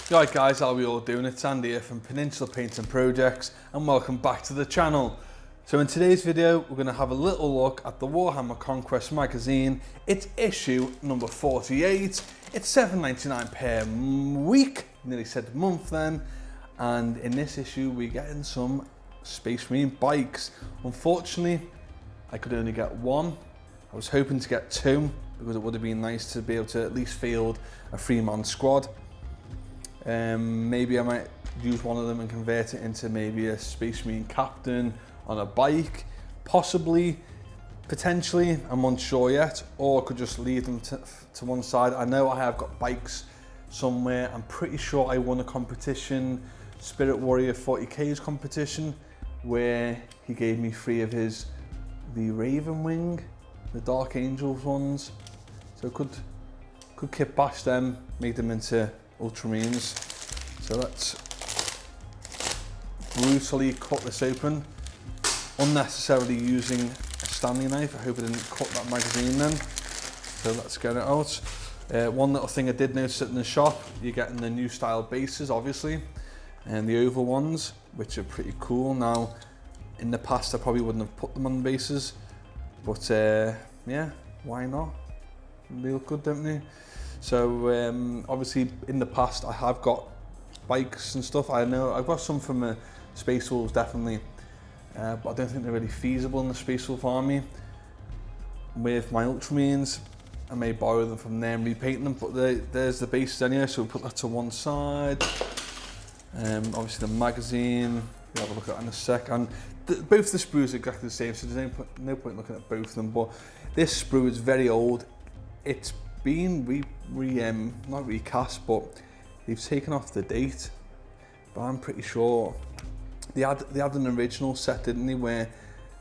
Right guys, how are we all doing? It's Andy here from Peninsula Painting Projects and welcome back to the channel. So in today's video, we're going to have a little look at the Warhammer Conquest magazine. It's issue number 48. It's $7.99 per week, nearly said month then. And in this issue, we're getting some Space Marine bikes. Unfortunately, I could only get one. I was hoping to get two because it would have been nice to be able to at least field a 3-man squad. Maybe I might use one of them and convert it into maybe a Space Marine captain on a bike, possibly, potentially, I'm unsure yet, or I could just leave them to one side. I know I have got bikes somewhere. I'm pretty sure I won a competition, Spirit Warrior 40k's competition, where he gave me 3 of the Raven Wing, the Dark Angels ones, so could kit bash them, make them into Ultramarines. So let's brutally cut this open, unnecessarily using a Stanley knife. I hope I didn't cut that magazine then. So let's get it out. One little thing I did notice in the shop, you're getting the new style bases obviously, and the oval ones, which are pretty cool. Now in the past I probably wouldn't have put them on the bases, but yeah, why not? They look good, don't they? So obviously in the past I have got bikes and stuff. I know I've got some from Space Wolves definitely, but I don't think they're really feasible in the Space Wolf army. With my Ultramarines, I may borrow them from there and repaint them, but there's the bases anyway, so we'll put that to one side. Obviously the magazine, we'll have a look at that in a sec, and both the sprues are exactly the same, so there's no point looking at both of them, but this sprue is very old. It's been not recast, but they've taken off the date, but I'm pretty sure they had an original set, didn't they, where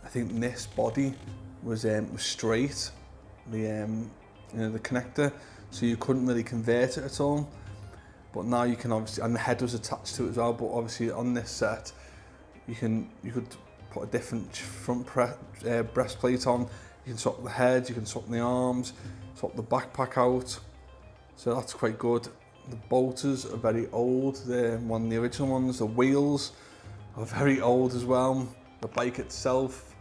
I think this body was straight, the the connector, so you couldn't really convert it at all. But now you can obviously, and the head was attached to it as well, but obviously on this set you could put a different front breastplate on. You can swap the head, you can swap the arms, swap the backpack out, so that's quite good. The bolters are very old, they're one of the original ones. The wheels are very old as well. The bike itself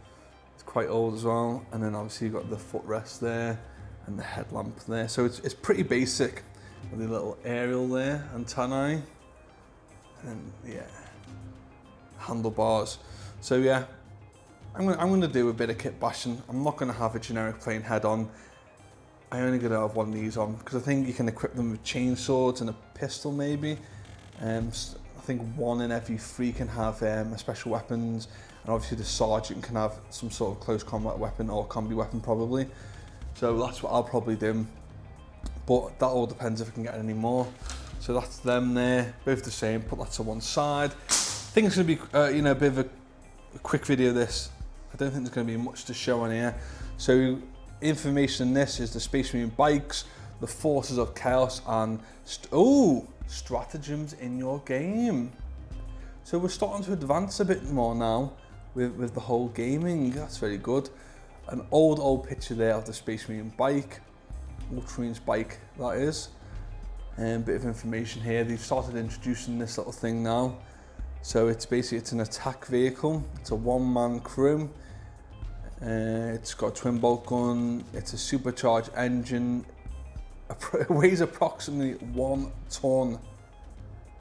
is quite old as well, and then obviously you've got the footrest there and the headlamp there, so it's pretty basic with the little aerial there, antennae, and yeah, handlebars. So yeah, I'm gonna do a bit of kit bashing. I'm not gonna have a generic plain head on. I'm only gonna have one of these on because I think you can equip them with chainswords and a pistol maybe. I think one in every 3 can have a special weapons, and obviously the sergeant can have some sort of close combat weapon or combi weapon probably. So that's what I'll probably do, but that all depends if I can get any more. So that's them there, both the same. Put that to one side. I think it's gonna be a bit of a quick video this. I don't think there's going to be much to show on here. So information in this is the Space Marine bikes, the Forces of Chaos, and stratagems in your game. So we're starting to advance a bit more now with the whole gaming. That's very good. An old picture there of the Space Marine bike, Ultramarines bike that is. Bit of information here. They've started introducing this little thing now. So it's an attack vehicle. It's a 1-man crew. It's got a twin bolt gun. It's a supercharged engine. It weighs approximately 1 ton.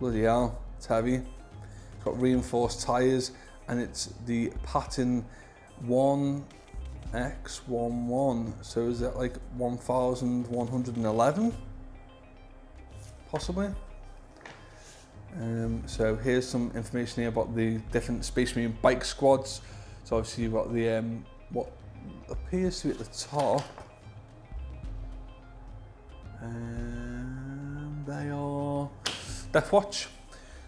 Bloody hell, it's heavy. It's got reinforced tyres, and it's the pattern 1X11. So is that like 1111? Possibly. So here's some information here about the different Space Marine bike squads. So obviously you've got the what appears to be at the top. They are Death Watch.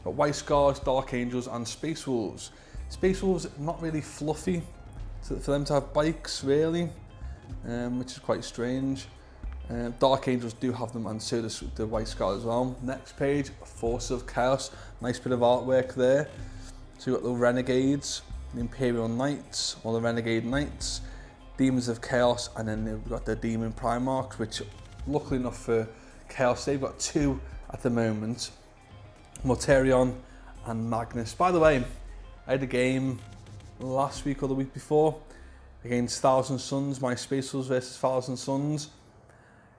Got White Scars, Dark Angels, and Space Wolves. Space Wolves not really fluffy for them to have bikes really, which is quite strange. Dark Angels do have them, and so does the White Scars as well. Next page, Force of Chaos. Nice bit of artwork there. So you've got the Renegades, the Imperial Knights, or the Renegade Knights, Demons of Chaos, and then we've got the Demon Primarchs, which luckily enough for Chaos, they've got 2 at the moment. Mortarion and Magnus. By the way, I had a game last week or the week before against Thousand Suns, my Space Wolves versus Thousand Suns.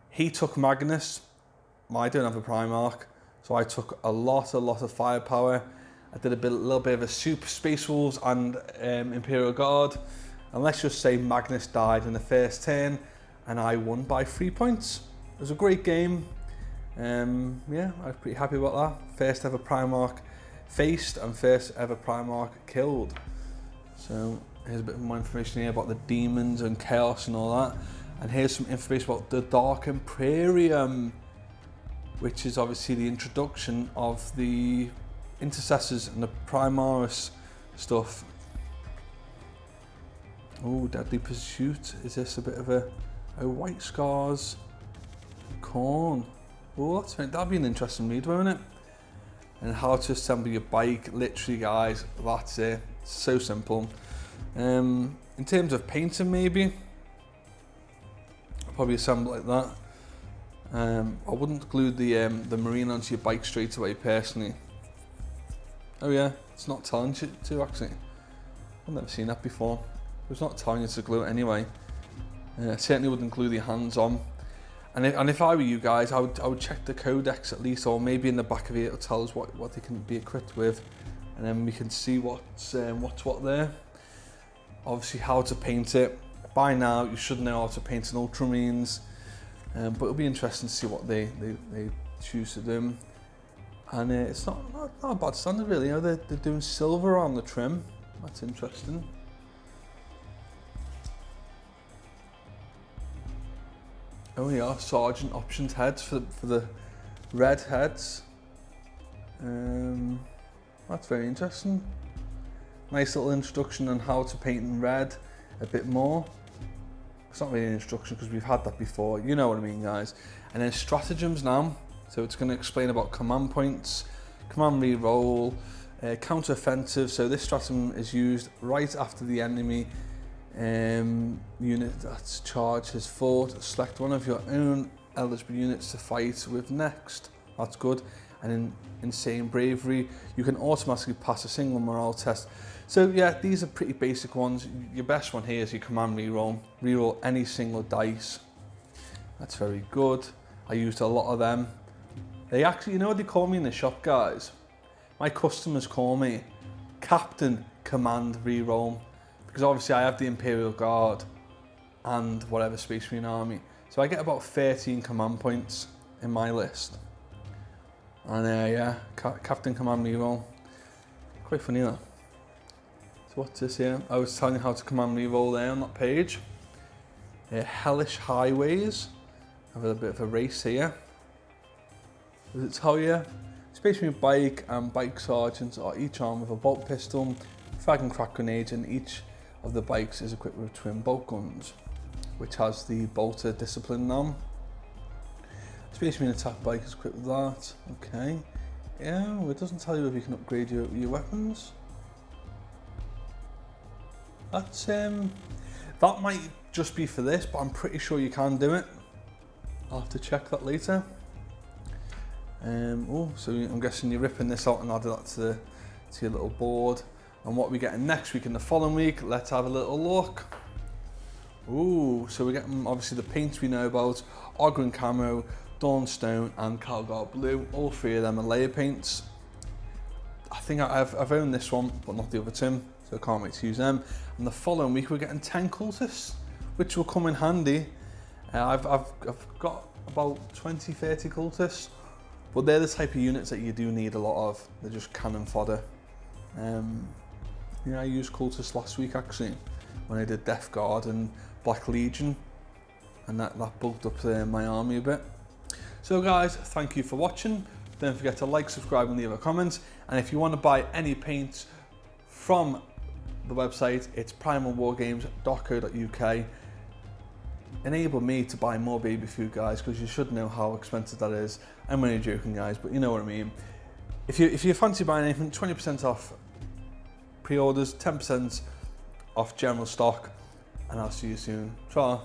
He took Magnus. I don't have a Primarch, so I took a lot of firepower. I did a little bit of a Super Space Wolves and Imperial Guard. And let's just say Magnus died in the first turn and I won by 3 points. It was a great game. Yeah, I was pretty happy about that. First ever Primarch faced and first ever Primarch killed. So here's a bit more information here about the demons and chaos and all that. And here's some information about the Dark Imperium, which is obviously the introduction of the Intercessors and the Primaris stuff. Oh, Deadly Pursuit. Is this a bit of a White Scars Corn? Oh, that'd be an interesting read, won't it? And how to assemble your bike. Literally, guys, that's it. It's so simple. In terms of painting, maybe I'll probably assemble like that. I wouldn't glue the marine onto your bike straight away, personally. Oh yeah, it's not telling you to actually. I've never seen that before. It's not telling you to glue it anyway. I certainly wouldn't glue the hands on. And if I were you guys, I would check the codex at least, or maybe in the back of it it'll tell us what they can be equipped with, and then we can see what's what there. Obviously, how to paint it. By now, you should know how to paint an Ultramarines, but it'll be interesting to see what they choose to do. And it's not a bad standard really. You know, they're doing silver on the trim. That's interesting. Oh yeah, Sergeant optioned heads for the red heads. That's very interesting. Nice little introduction on how to paint in red a bit more. It's not really an instruction because we've had that before. You know what I mean, guys. And then stratagems now. So it's going to explain about command points, command reroll, counter-offensive. So this stratagem is used right after the enemy unit that's charged has fought. Select one of your own eligible units to fight with next. That's good. And in Insane Bravery, you can automatically pass a single morale test. So yeah, these are pretty basic ones. Your best one here is your command reroll. Reroll any single dice. That's very good. I used a lot of them. They actually, you know what they call me in the shop, guys? My customers call me Captain Command Reroll, because obviously I have the Imperial Guard and whatever Space Marine Army. So I get about 13 command points in my list. And yeah, Captain Command Reroll. Quite funny that. So what's this here? I was telling you how to command reroll there on that page. Hellish Highways. Have a bit of a race here. Does it tell you? Space Marine bike and bike sergeants are each armed with a bolt pistol, frag and crack grenades, and each of the bikes is equipped with twin bolt guns, which has the bolter discipline now. Space Marine attack bike is equipped with that. Okay. Yeah, well, it doesn't tell you if you can upgrade your weapons. That's that might just be for this, but I'm pretty sure you can do it. I'll have to check that later. Oh, so I'm guessing you're ripping this out and adding that to your little board. And what we're getting next week and the following week, let's have a little look. Ooh, so we're getting obviously the paints we know about, Ogren Camo, Dawnstone and Calgar Blue. All three of them are layer paints. I think I've owned this one, but not the other two, so I can't wait to use them. And the following week we're getting 10 cultists, which will come in handy. I've got about 20-30 cultists, but they're the type of units that you do need a lot of. They're just cannon fodder. Yeah, I used cultists last week actually, when I did Death Guard and Black Legion, and that bulked up my army a bit. So guys, thank you for watching. Don't forget to like, subscribe and leave a comment. And if you want to buy any paints from the website, it's primalwargames.co.uk. Enable me to buy more baby food, guys, because you should know how expensive that is. I'm only joking, guys, but you know what I mean. If you fancy buying anything, 20% off pre-orders, 10% off general stock, and I'll see you soon. Ta.